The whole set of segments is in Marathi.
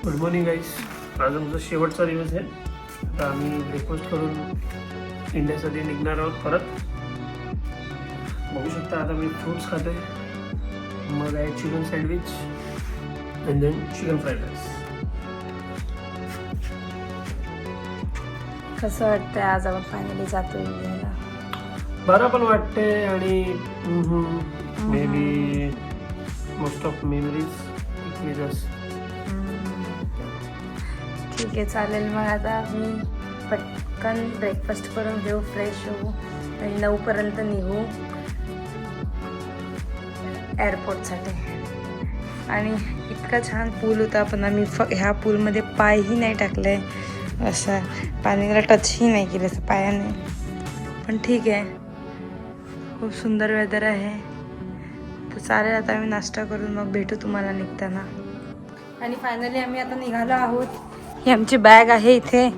गुड मॉर्निंग गाईस. आज आमचा शेवटचा दिवस आहे. आता आम्ही ब्रेकफास्ट करून इंडियासाठी निघणार आहोत परत. बघू शकता आता मी फ्रूट्स खाते, मग आहे chicken sandwich and then chicken fried rice. कसं वाटतंय आज आपण फायनली जातो इंडियाला? बरं पण वाटते आणि may be most of memories with us. ठीक आहे, चालेल. मग आता मी पटकन ब्रेकफास्ट करून घेऊ, फ्रेश होऊ आणि 9पर्यंत निघू एअरपोर्टसाठी. आणि इतका छान पूल होता, पण आम्ही ह्या पूलमध्ये पायही नाही टाकले, असं पाण्याला टचही नाही केलं असं पायाने. पण ठीक आहे, खूप सुंदर वेदर आहे. तर चालेल, आता आम्ही नाश्ता करून मग भेटू तुम्हाला निघताना. आणि फायनली आम्ही आता निघालो आहोत. ही आमची बॅग आहे, इथे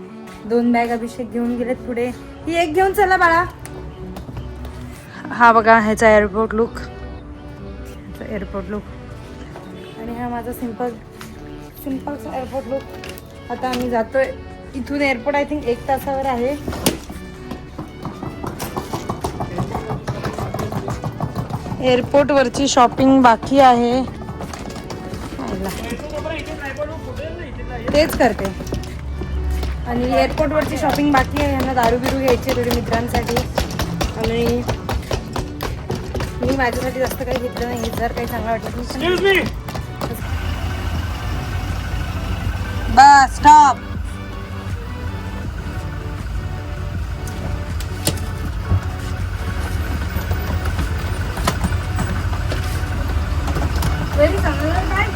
2 बॅग अभिषेक घेऊन गेलेत पुढे. ही एक घेऊन चला बाळा. हा बघा ह्याचा एअरपोर्ट लुक, आणि हा माझा सिम्पलचा एअरपोर्ट लुक. आता आम्ही जातोय इथून. एअरपोर्ट आय थिंक 1 तासावर आहे. एअरपोर्टवरची शॉपिंग बाकी आहे, तेच करते. आणि एअरपोर्टवरची शॉपिंग बाकी आहे. यांना दारू बिरू घ्यायची थोडी मित्रांसाठी, आणि मी माझ्यासाठी जास्त काही घेतलं नाही. जर काही चांगलं वाटलं बस स्टॉप. काय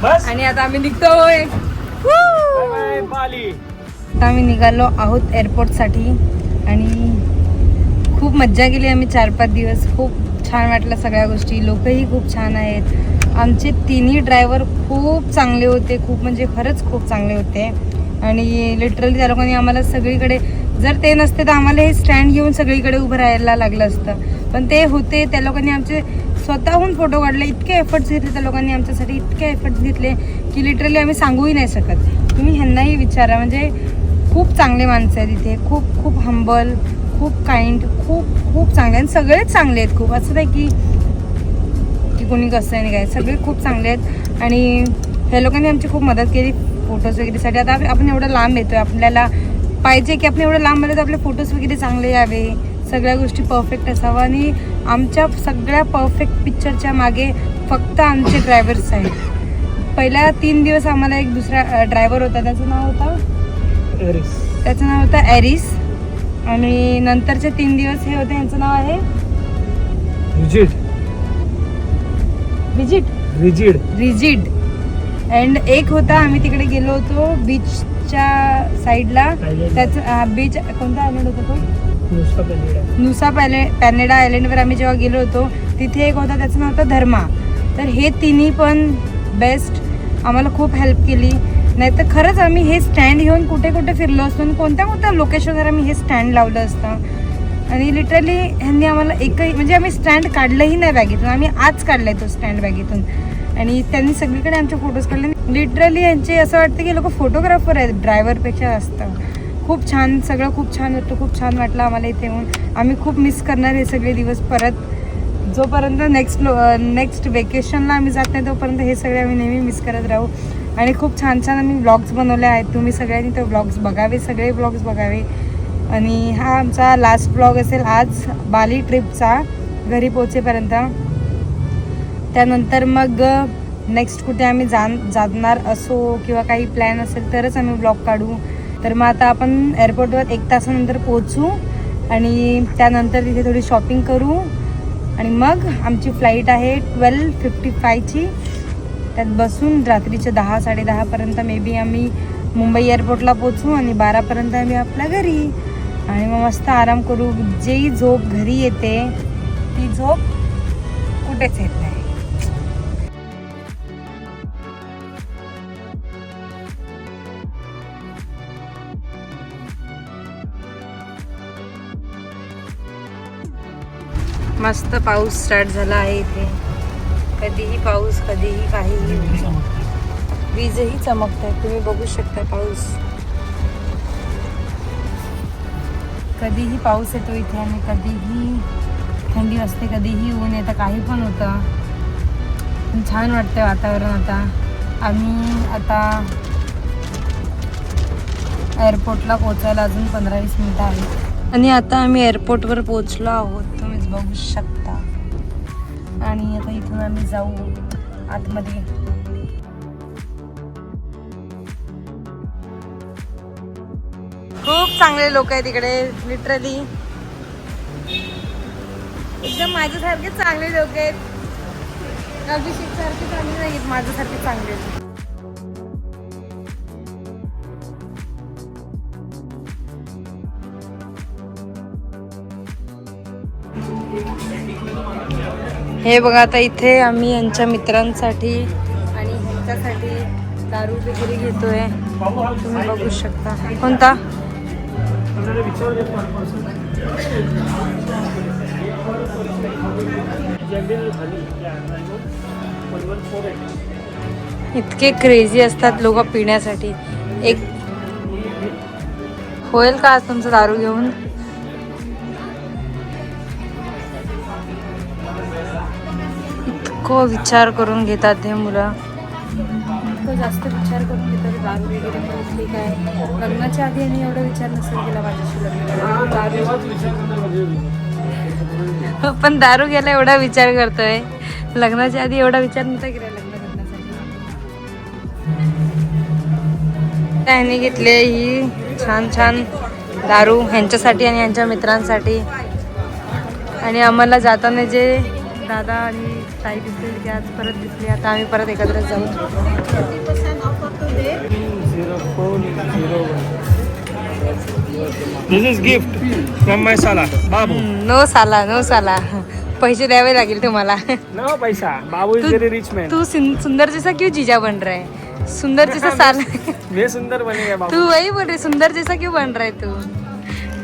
बस. आणि आता आम्ही निघतोय. बाय बाली. आता आम्ही निघालो आहोत एअरपोर्टसाठी आणि खूप मज्जा केली आम्ही 4-5 दिवस. खूप छान वाटलं सगळ्या गोष्टी. लोकही खूप छान आहेत. आमचे 3ही ड्रायव्हर खूप चांगले होते, खूप म्हणजे खरंच खूप चांगले होते. आणि लिटरली त्या लोकांनी आम्हाला सगळीकडे, जर ते नसते तर आम्हाला हे स्टँड घेऊन सगळीकडे उभं राहायला लागलं असतं. पण ते होते, त्या लोकांनी आमचे स्वतःहून फोटो काढले. इतके एफर्ट्स घेतले त्या लोकांनी आमच्यासाठी, इतके एफर्ट्स घेतले की लिटरली आम्ही सांगूही नाही शकत. तुम्ही ह्यांनाही विचारा, म्हणजे खूप चांगले माणसं आहेत इथे. खूप खूप हंबल, खूप काइंड, खूप खूप चांगले. आणि सगळेच चांगले आहेत खूप. असं नाही की कोणी कसं आहे नाही काय, सगळे खूप चांगले आहेत. आणि ह्या लोकांनी आमची खूप मदत केली फोटोज वगैरेसाठी. आता आपण एवढं लांब येतोय, आपल्याला पाहिजे की आपण एवढं लांब आलं तर आपले फोटोज वगैरे चांगले यावे, सगळ्या गोष्टी परफेक्ट असावं. आणि आमच्या सगळ्या परफेक्ट पिक्चरच्या मागे फक्त आमचे ड्रायव्हर्स आहेत. पहिल्या 3 दिवस आम्हाला एक दुसरा ड्रायव्हर होता, त्याचं नाव होतं ॲरिस. आणि नंतरचे 3 दिवस हे होते, यांचं नाव आहे रिजिड. अँड एक होता, आम्ही तिकडे गेलो होतो बीचच्या साईडला. त्याचं बीच कोणता आयलंड होता तो? नुसा पॅनेडा आयलंडवर आम्ही जेव्हा गेलो होतो तिथे एक होता, त्याचं नाव होतं धर्मा. तर हे 3ही पण बेस्ट, आम्हाला खूप हेल्प केली. नाही तर खरंच आम्ही हे स्टँड घेऊन कुठे कुठे फिरलो असतो आणि कोणत्या लोकेशनवर आम्ही हे स्टँड लावलं असतं. आणि लिटरली ह्यांनी आम्हाला एकही, म्हणजे आम्ही स्टँड काढलंही नाही बॅगेतून, आम्ही आज काढलाय तो स्टँड बॅगेतून. आणि त्यांनी सगळीकडे आमचे फोटोज काढले. लिटरली यांचे असं वाटतं की लोक फोटोग्राफर आहेत ड्रायव्हरपेक्षा जास्त. खूप छान, सगळं खूप छान होतं. खूप छान वाटलं आम्हाला इथे येऊन. आम्ही खूप मिस करणार हे सगळे दिवस परत. जोपर्यंत नेक्स्ट वेकेशनला आम्ही जात नाही तोपर्यंत हे सगळे आम्ही नेहमी मिस करत राहू. आणि खूप छान छान आम्ही ब्लॉग्स बनवले आहेत. तुम्ही सगळ्यांनी ते ब्लॉग्स बघावे, सगळे ब्लॉग्स बघावे. आणि हा आमचा लास्ट ब्लॉग असेल आज बाली ट्रिपचा, घरी पोहोचेपर्यंत. त्यानंतर मग नेक्स्ट कुठे आम्ही जाणार असो किंवा काही प्लॅन असेल तरच आम्ही ब्लॉग काढू. तर मग आता आपण एअरपोर्टवर 1 तासानंतर पोहोचू आणि त्यानंतर तिथे थोडी शॉपिंग करू. आणि मग आमची फ्लाईट आहे 12:55ची. त्यात बसून रात्रीचे 10-10:30पर्यंत मे बी आम्ही मुंबई एअरपोर्टला पोचू आणि 12पर्यंत आम्ही आपल्या घरी. आणि मग मस्त आराम करू. जी झोप घरी येते ती झोप कुठेच येत नाही. मस्त पाऊस स्टार्ट झाला आहे इथे. कधीही पाऊस, कधीही काहीही. वीजही चमकते, तुम्ही बघू शकता. पाऊस कधीही पाऊस येतो इथे आणि कधीही थंडी असते, कधीही ऊन येतं, काही पण होतं. पण छान वाटतं वातावरण. आम्ही आता एअरपोर्टला पोचायला अजून 15-20 मिनिटं आहेत आणि आता आम्ही एअरपोर्टवर पोचलो आहोत, तुम्हीच बघू शकता. आणि आता इथून आम्ही जाऊ आतमध्ये. खूप चांगले लोक आहेत इकडे, लिटरली एकदम माझ्यासारखे चांगले लोक आहेत. अभिषेक सारखे चांगले नाहीत, माझ्यासारखे चांगले आहेत. हे बघा, आता इथे आम्ही यांच्या मित्रांसाठी आणि ह्यांच्यासाठी दारू वगैरे घेतोय, तुम्ही बघू शकता. कोणता? इतके क्रेझी असतात लोक पिण्यासाठी. एक होईल का आज तुमचं दारू घेऊन? इतकं विचार करून घेतात हे मुलं, इतकं जास्त विचार करून घेतात दारू वगैरे म्हटली काय. लग्नाच्या आधी यांनी एवढा विचार नसेल केला माझ्याशी लग्न दारू. पण दारू घ्यायला एवढा विचार करतोय, लग्नाच्या आधी एवढा विचार नव्हता केला लग्न करण्यासाठी. त्यांनी घेतले ही छान छान दारू ह्यांच्यासाठी आणि यांच्या मित्रांसाठी. आणि आम्हाला जाताना जे दादा आणि ताई दिसले की आज परत दिसले, आता आम्ही परत एकत्र जाऊ. This is gift from my Sala, Babu. No साला, नो साला. पैसे द्यावे लागेल तुम्हाला. No पैसा. Babu is very rich man. तू सुंदर जैसा क्यों जीजा बन रहा है? सुंदर जैसा साला. मैं सुंदर बनेगा बाबू. तू वही बोल रहे, सुंदर जैसा क्यों बन रहा है तू?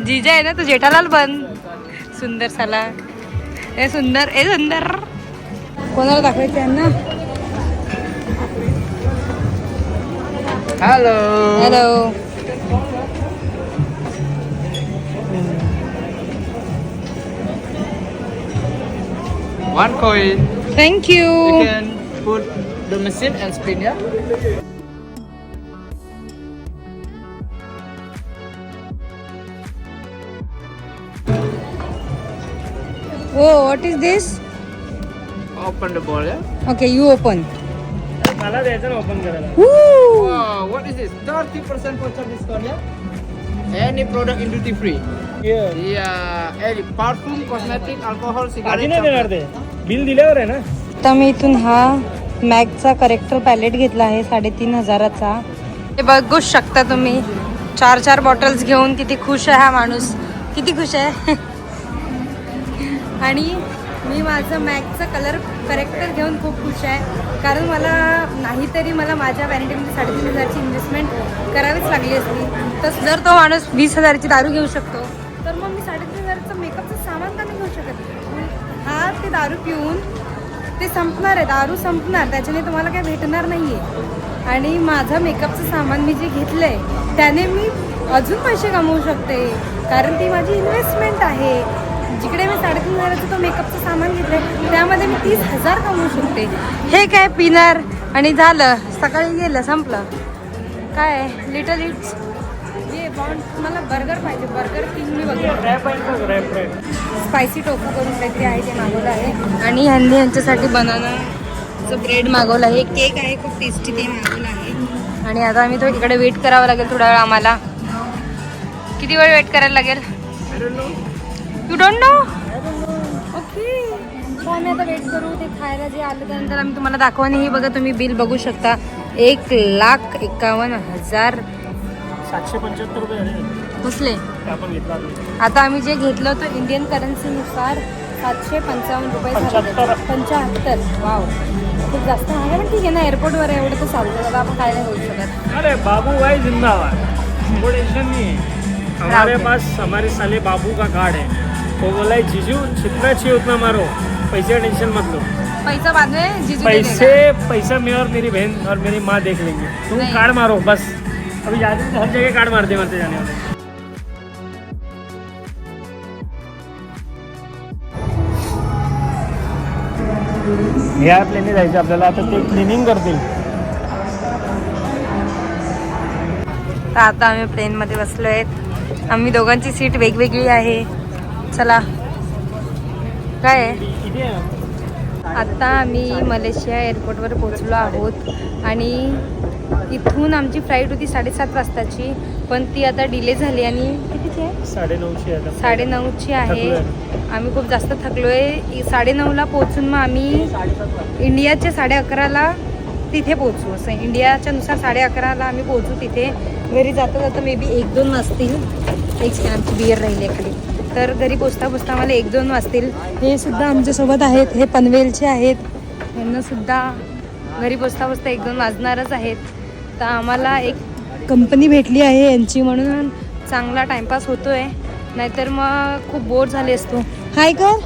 जीजा है ना, तू जेठालाल बन. सुंदर साला. ए सुंदर, ए सुंदर. कोणाला दाखवायचं यांना? Hello. हॅलो. One coin. थँक You you. can put the machine and spin, yeah? Oh what is this? Open the ball, yeah? Okay, you open. मला द्यायचं ना ओपन करायला. Wow, what is this? 30% voucher discount, yeah? Any product in duty free. Yeah, any perfume, cosmetic, alcohol, आधी cigarette. नाही देणार chocolate. ते, बिल दिल्यावर आहे ना. आता मी इथून हा मॅगचा करेक्टर पॅलेट घेतला आहे 3,500चा. हे बघू शकता तुम्ही, 4 बॉटल्स घेऊन किती खुश आहे हा माणूस, किती खुश आहे. आणि मी माझं मॅगचा कलर करेक्टर घेऊन खूप खुश आहे, कारण मला नाहीतरी मला माझ्या वॅनिटीमध्ये 3,500ची इन्व्हेस्टमेंट करावीच लागली असती. तर जर तो माणूस 20,000ची दारू घेऊ शकतो, तर मग मी 3,500चं मेकअपचं सामान का नाही घेऊ शकत? हा ते दारू पिऊन ते संपणार आहे, दारू संपणार, त्याच्याने तुम्हाला काही भेटणार नाही आहे. आणि माझं मेकअपचं सामान मी जे घेतलं आहे त्याने मी अजून पैसे कमवू शकते, कारण ती माझी इन्व्हेस्टमेंट आहे. जिकडे मी 3,500चं तो मेकअपचं सामान घेतलं आहे त्यामध्ये मी 30,000 कमवू शकते. हे काय पिणार आणि झालं, सकाळी गेलं, संपलं. काय लिटल इट्स हे बॉन्ड. मला बर्गर पाहिजे, बर्गर किंग मी बघितलं. रॅप आहे ना, रॅप. स्पायसी टोफू करून काहीतरी आहे ते मागवलं आहे. आणि ह्यांनी यांच्यासाठी बनानाचं ब्रेड मागवलं आहे. केक आहे खूप टेस्टी, ते मागवलं आहे. आणि आता आम्ही तो इकडे वेट करावं लागेल थोडा वेळ. आम्हाला किती वेळ वेट करायला लागेल? You don't know? ओके, तर आम्ही आता वेट करू. ते खायला जे आलं त्यानंतर आम्ही तुम्हाला दाखवू. आणि हे बघा, तुम्ही बिल बघू शकता, 1,51,000. 775 रुपये झाले. बसले. ते आपण घेतला नाही. आता आम्ही जे घेतलं होतं इंडियन करन्सीनुसार 755 रुपये झाले. 75. वाव, खूप जास्त महाग आहे. पण ठीक आहे ना, एअरपोर्टवर आहे एवढं तर चालतं. आता आपण काय नाही बोलू शकत. अरे बाबू भाई जिंदाबाद, वो टेंशन नहीं है. हमारे पास हमारे साले बाबू का कार्ड है. वो बोला है जीजू जितना चाहिए उतना मारो, पैसे का टेंशन मत लो. पैसा बाद में जीजू दे देगा. पैसा मैं और मेरी बहन और मेरी माँ देख लेंगे. तुम नहीं. कार्ड मारो बस. अभी जाते हैं तो हर जगह कार्ड मारते जाने वाले. या प्लेनने जायचं आपल्याला. आता ते क्लिनिंग करतील. तर आता आम्ही प्लेनमध्ये बसलो आहेत. आम्ही दोघांची सीट वेगवेगळी आहे. चला, काय आहे? इथे आता आम्ही मलेशिया एअरपोर्टवर पोहोचलो आहोत आणि इथून आमची फ्लाईट होती 7:30 वाजताची, पण ती आता डिले झाली आणि कितीची आहे? 9:30 आता. 9:30ची आहे. आम्ही खूप जास्त थकलो आहे. 9:30ला पोहोचून मग आम्ही इंडियाच्या 11:30ला तिथे पोहोचू. असं इंडियाच्या नुसार 11:30ला आम्ही पोहोचू तिथे. घरी जाता जाता मे बी 1-2 वाजतील. एक आमची बियर राहिली खाली, तर घरी पोचता पोचता आम्हाला 1-2 वाजतील. हे सुद्धा आमच्यासोबत आहेत, हे पनवेलचे आहेत. यांनासुद्धा घरी पोचता पोचता 1-2 वाजणारच आहेत. तर आम्हाला एक कंपनी भेटली आहे यांची, म्हणून चांगला टाईमपास होतो आहे. नाहीतर मग खूप बोर झाले असतो. हाय कर.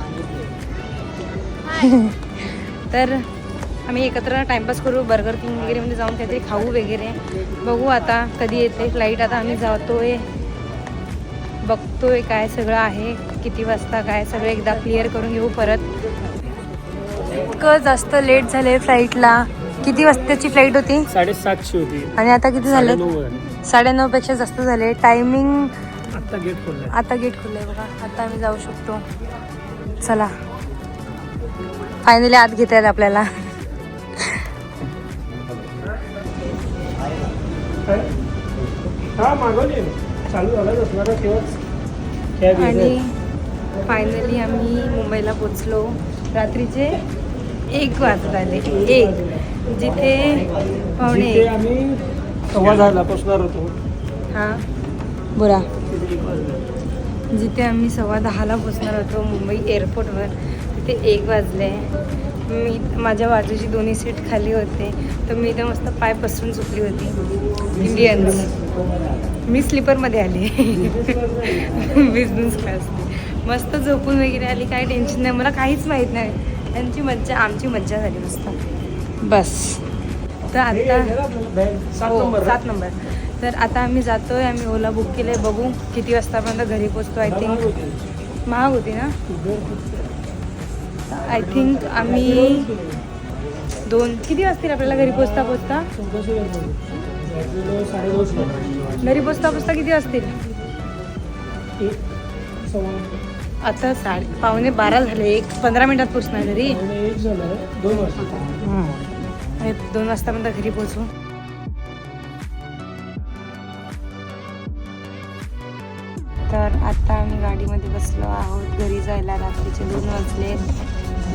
तर आम्ही एकत्र टाईमपास करू. बर्गर किंग वगैरेमध्ये जाऊन काहीतरी खाऊ वगैरे. बघू आता कधी येते फ्लाईट. आता आम्ही जातोय, बघतोय काय सगळं आहे, किती वाजता काय सगळं एकदा क्लिअर करून घेऊ परत. इतकं जास्त लेट झाले फ्लाईटला. किती वाजताची फ्लाईट होती? 7:30 होती आणि आता किती झाले? 9:30 पेक्षा जास्त झाले. टायमिंग आता गेट खोललंय. आता गेट खुललंय बघा. आता आम्ही जाऊ शकतो. चला, फायनली आत घेत आहेत आपल्याला. हा मागवली चालू झालं असणार तेव्हाच. आणि फायनली आम्ही मुंबईला पोचलो. रात्रीचे 1 वाजत आले. 1 जिथे पावणे जिथे आम्ही 10:15 पोचणार होतो. हां बोला. जिथे आम्ही 10:15ला पोचणार होतो मुंबई एअरपोर्टवर, तिथे 1 वाजले. मी माझ्या बाजूची दोन्ही सीट खाली होते, तर मी इथं मस्त पाय पसरून झोपली होती. इंडियन्स. मी स्लीपरमध्ये आली. Business class. मस्त झोपून वगैरे आली. काही टेन्शन नाही, मला काहीच माहीत नाही. त्यांची मज्जा, आमची मज्जा झाली मस्त. बस. तर आता 7 नंबर. तर आता आम्ही जातोय. आम्ही ओला बुक केलं आहे. बघू किती वाजतापर्यंत घरी पोचतो. आय थिंक महाग होती ना. आय थिंक आम्ही 2 किती वाजतील आपल्याला घरी पोचता पोचता? घरी पोचता पोचता किती वाजतील? आता 11:15 झाले. 15 मिनिटात पोचणार घरी. 2 वाजतापर्यंत घरी पोचू. तर आता आम्ही गाडीमध्ये बसलो आहोत घरी जायला. रात्रीचे 2 वाजले.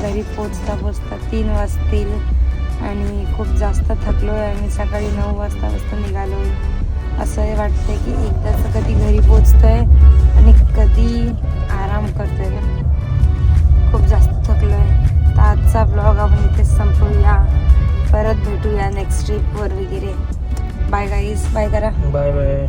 घरी पोचता पोचता 3 वाजतील आणि खूप जास्त थकलो आहे. आम्ही सकाळी 9 वाजता निघालो आहे. असं वाटतंय की एकदाच कधी घरी पोचतो आहे आणि कधी आराम करतो आहे. खूप जास्त थकलो आहे. तर आजचा ब्लॉग आपण इथेच संपवूया. परत भेटूया नेक्स्ट ट्रिपवर वगैरे. Bye guys. बाय करा. Bye bye.